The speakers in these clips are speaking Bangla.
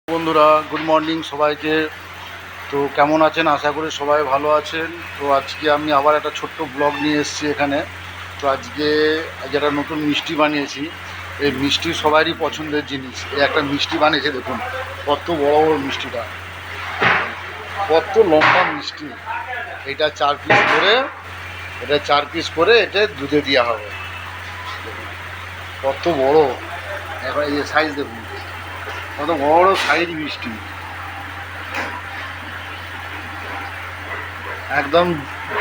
বন্ধুরা, গুড মর্নিং সবাইকে। তো কেমন আছেন? আশা করি সবাই ভালো আছেন। তো আজকে আমি আবার একটা ছোট্ট ব্লগ নিয়ে এসেছি এখানে। তো আজকে একটা নতুন মিষ্টি বানিয়েছি। এই মিষ্টি সবারই পছন্দের জিনিস। এই একটা মিষ্টি বানিয়েছে, দেখুন কত বড় বড় মিষ্টিটা, কত লম্বা মিষ্টি। এটা 4 পিস করে, এটা দুধে দেওয়া হবে। দেখুন কত বড়। এবার এই সাইজ দেখুন, কত বড় বড় সাইজ মিষ্টি, একদম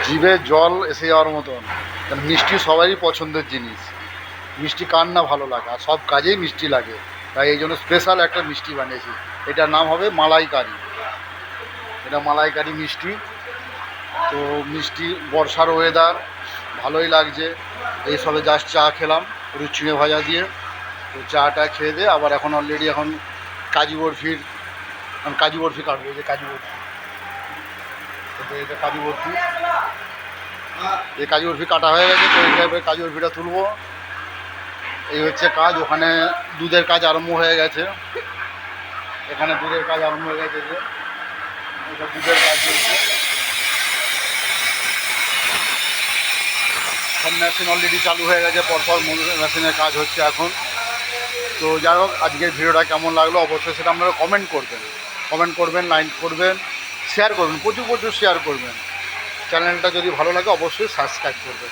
জিভে জল এসে যাওয়ার মতন। কারণ মিষ্টি সবারই পছন্দের জিনিস। মিষ্টি কার না ভালো লাগে, আর সব কাজেই মিষ্টি লাগে। তাই এই জন্য স্পেশাল একটা মিষ্টি বানিয়েছি। এটার নাম হবে মালাইকারি। এটা মালাইকারি মিষ্টি। তো মিষ্টি, বর্ষার ওয়েদার, ভালোই লাগছে। এই সবে জাস্ট চা খেলাম একটু চিড়ে ভাজা দিয়ে। তো চাটা খেয়ে দিয়ে আবার এখন অলরেডি এখন কাজু বরফির, কাজু বরফি কাটবো। এই যে কাজু বরফি, এটা কাজু বরফি, এই কাজু বরফি কাটা হয়ে গেছে। তো এই টাইপের কাজু বরফিটা তুলবো। এই হচ্ছে কাজ। ওখানে দুধের কাজ আরম্ভ হয়ে গেছে। এখানে দুধের কাজ আরম্ভ হয়ে গেছে, যে এটা দুধের কাজ চলছে। সব মেশিন অলরেডি চালু হয়ে গেছে, পরপর মেশিনের কাজ হচ্ছে এখন। তো যাই হোক, আজকের ভিডিওটা কেমন লাগলো অবশ্যই সেটা আপনারা কমেন্ট করবেন, লাইক করবেন, শেয়ার করবেন, প্রচুর প্রচুর শেয়ার করবেন। চ্যানেলটা যদি ভালো লাগে অবশ্যই সাবস্ক্রাইব করবেন।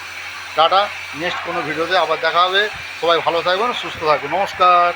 টাটা, নেক্সট কোনো ভিডিওতে আবার দেখা হবে। সবাই ভালো থাকবেন, সুস্থ থাকবেন। নমস্কার।